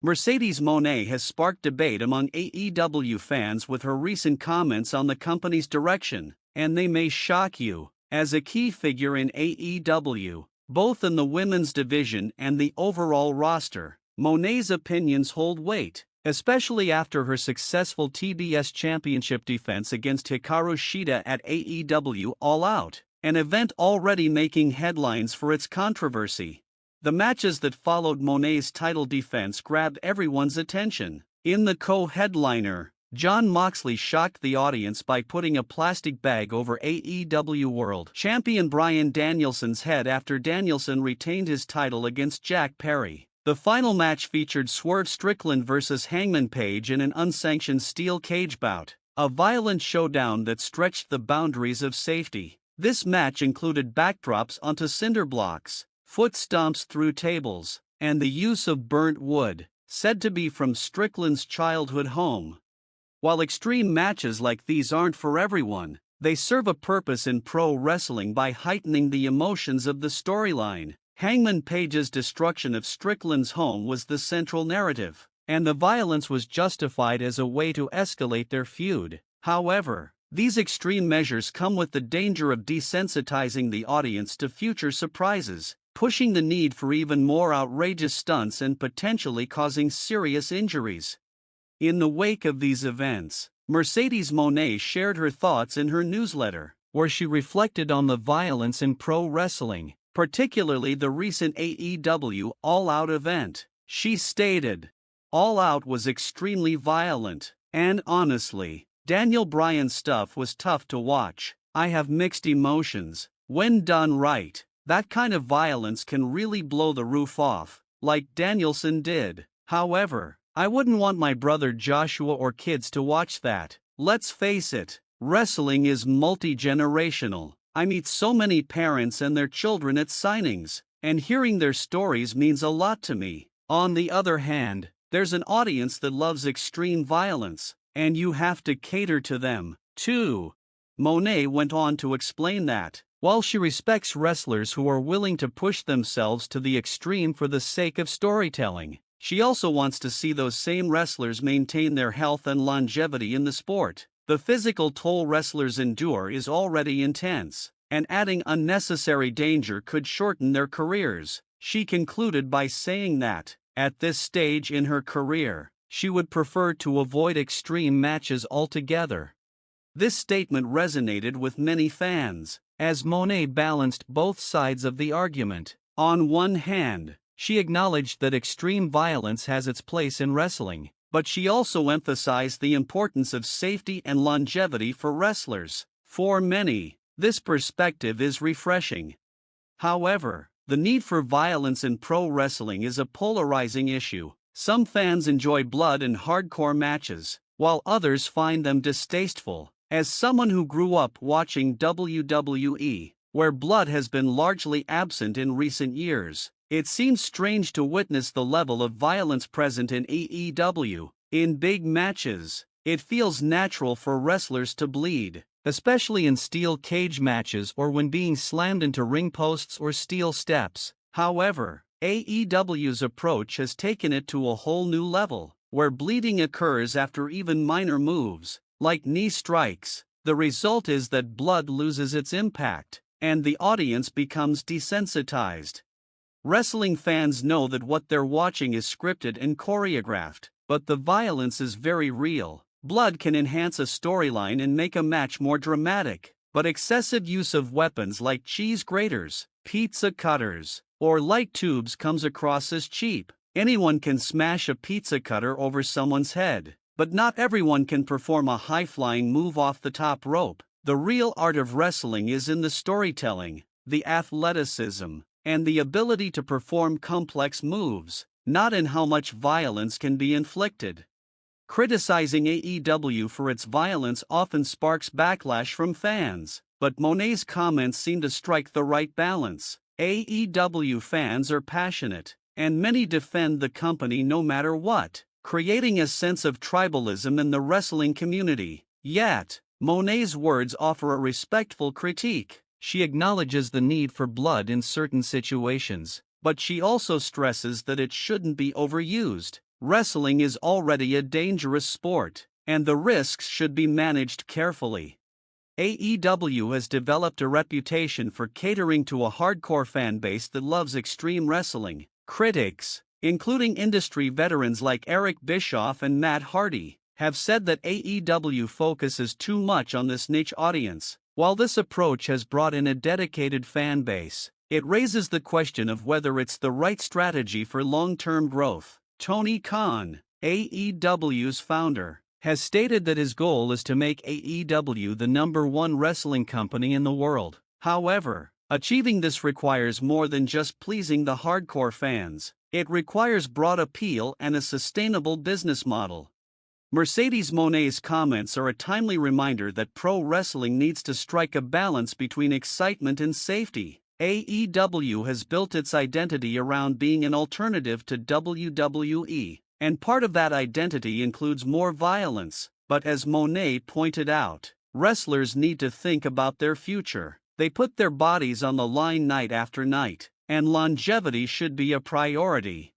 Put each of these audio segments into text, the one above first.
Mercedes Moné has sparked debate among AEW fans with her recent comments on the company's direction, and they may shock you. As a key figure in AEW, both in the women's division and the overall roster, Moné's opinions hold weight, especially after her successful TBS Championship defense against Hikaru Shida at AEW All Out, an event already making headlines for its controversy. The matches that followed Moné's title defense grabbed everyone's attention. In the co-headliner, Jon Moxley shocked the audience by putting a plastic bag over AEW World Champion Bryan Danielson's head after Danielson retained his title against Jack Perry. The final match featured Swerve Strickland vs. Hangman Page in an unsanctioned steel cage bout, a violent showdown that stretched the boundaries of safety. This match included backdrops onto cinder blocks, foot stomps through tables, and the use of burnt wood, said to be from Strickland's childhood home. While extreme matches like these aren't for everyone, they serve a purpose in pro wrestling by heightening the emotions of the storyline. Hangman Page's destruction of Strickland's home was the central narrative, and the violence was justified as a way to escalate their feud. However, these extreme measures come with the danger of desensitizing the audience to future surprises, pushing the need for even more outrageous stunts and potentially causing serious injuries. In the wake of these events, Mercedes Moné shared her thoughts in her newsletter, where she reflected on the violence in pro wrestling, particularly the recent AEW All Out event. She stated, "All Out was extremely violent, and honestly, Daniel Bryan's stuff was tough to watch. I have mixed emotions. When done right, that kind of violence can really blow the roof off, like Danielson did. However, I wouldn't want my brother Joshua or kids to watch that. Let's face it, wrestling is multi-generational. I meet so many parents and their children at signings, and hearing their stories means a lot to me. On the other hand, there's an audience that loves extreme violence, and you have to cater to them, too." Moné went on to explain that, while she respects wrestlers who are willing to push themselves to the extreme for the sake of storytelling, she also wants to see those same wrestlers maintain their health and longevity in the sport. The physical toll wrestlers endure is already intense, and adding unnecessary danger could shorten their careers. She concluded by saying that, at this stage in her career, she would prefer to avoid extreme matches altogether. This statement resonated with many fans, as Moné balanced both sides of the argument. On one hand, she acknowledged that extreme violence has its place in wrestling, but she also emphasized the importance of safety and longevity for wrestlers. For many, this perspective is refreshing. However, the need for violence in pro wrestling is a polarizing issue. Some fans enjoy blood and hardcore matches, while others find them distasteful. As someone who grew up watching WWE, where blood has been largely absent in recent years, it seems strange to witness the level of violence present in AEW. In big matches, it feels natural for wrestlers to bleed, especially in steel cage matches or when being slammed into ring posts or steel steps. However, AEW's approach has taken it to a whole new level, where bleeding occurs after even minor moves, like knee strikes. The result is that blood loses its impact, and the audience becomes desensitized. Wrestling fans know that what they're watching is scripted and choreographed, but the violence is very real. Blood can enhance a storyline and make a match more dramatic, but excessive use of weapons like cheese graters, pizza cutters, or light tubes comes across as cheap. Anyone can smash a pizza cutter over someone's head, but not everyone can perform a high-flying move off the top rope. The real art of wrestling is in the storytelling, the athleticism, and the ability to perform complex moves, not in how much violence can be inflicted. Criticizing AEW for its violence often sparks backlash from fans, but Moné's comments seem to strike the right balance. AEW fans are passionate, and many defend the company no matter what, creating a sense of tribalism in the wrestling community. Yet, Moné's words offer a respectful critique. She acknowledges the need for blood in certain situations, but she also stresses that it shouldn't be overused. Wrestling is already a dangerous sport, and the risks should be managed carefully. AEW has developed a reputation for catering to a hardcore fan base that loves extreme wrestling. Critics, including industry veterans like Eric Bischoff and Matt Hardy, have said that AEW focuses too much on this niche audience. While this approach has brought in a dedicated fan base, it raises the question of whether it's the right strategy for long-term growth. Tony Khan, AEW's founder, has stated that his goal is to make AEW the #1 wrestling company in the world. However, achieving this requires more than just pleasing the hardcore fans. It requires broad appeal and a sustainable business model. Mercedes Moné's comments are a timely reminder that pro wrestling needs to strike a balance between excitement and safety. AEW has built its identity around being an alternative to WWE, and part of that identity includes more violence. But as Monae pointed out, wrestlers need to think about their future. They put their bodies on the line night after night, and longevity should be a priority.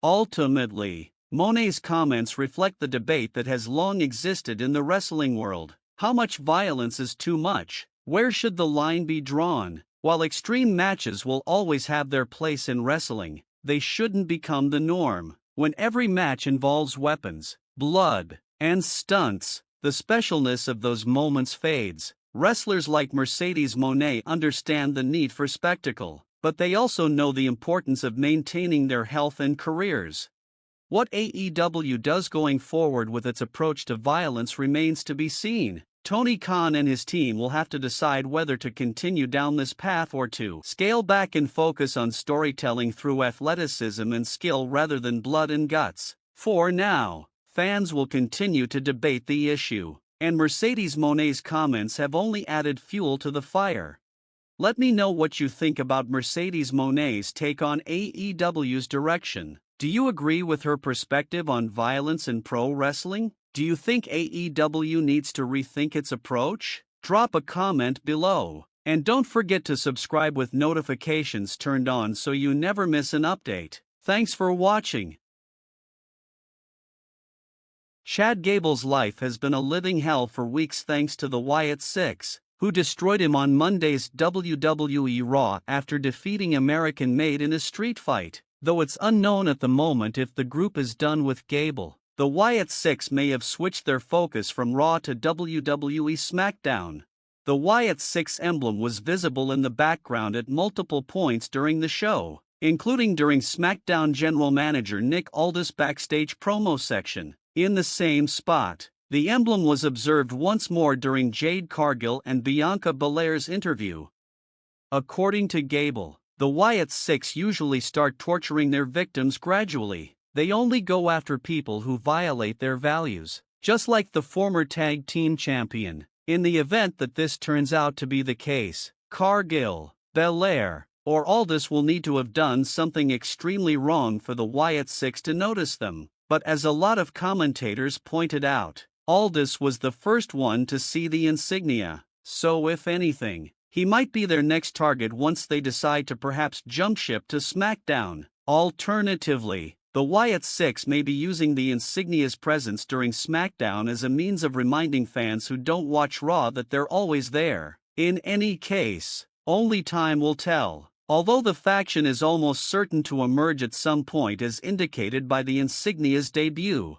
Ultimately, Moné's comments reflect the debate that has long existed in the wrestling world. How much violence is too much? Where should the line be drawn? While extreme matches will always have their place in wrestling, they shouldn't become the norm. When every match involves weapons, blood, and stunts, the specialness of those moments fades. Wrestlers like Mercedes Moné understand the need for spectacle, but they also know the importance of maintaining their health and careers. What AEW does going forward with its approach to violence remains to be seen. Tony Khan and his team will have to decide whether to continue down this path or to scale back and focus on storytelling through athleticism and skill rather than blood and guts. For now, fans will continue to debate the issue, and Mercedes Moné's comments have only added fuel to the fire. Let me know what you think about Mercedes Moné's take on AEW's direction. Do you agree with her perspective on violence in pro wrestling? Do you think AEW needs to rethink its approach? Drop a comment below. And don't forget to subscribe with notifications turned on so you never miss an update. Thanks for watching. Chad Gable's life has been a living hell for weeks thanks to the Wyatt Six, who destroyed him on Monday's WWE Raw after defeating American Made in a street fight. Though it's unknown at the moment if the group is done with Gable, the Wyatt Six may have switched their focus from Raw to WWE SmackDown. The Wyatt Six emblem was visible in the background at multiple points during the show, including during SmackDown General Manager Nick Aldis' backstage promo section. In the same spot, the emblem was observed once more during Jade Cargill and Bianca Belair's interview. According to Gable, the Wyatt Six usually start torturing their victims gradually. They only go after people who violate their values, just like the former tag team champion. In the event that this turns out to be the case, Cargill, Belair, or Aldis will need to have done something extremely wrong for the Wyatt Six to notice them. But as a lot of commentators pointed out, Aldis was the first one to see the insignia, so if anything, he might be their next target once they decide to perhaps jump ship to SmackDown. Alternatively, the Wyatt Six may be using the insignia's presence during SmackDown as a means of reminding fans who don't watch Raw that they're always there. In any case, only time will tell. Although the faction is almost certain to emerge at some point as indicated by the insignia's debut,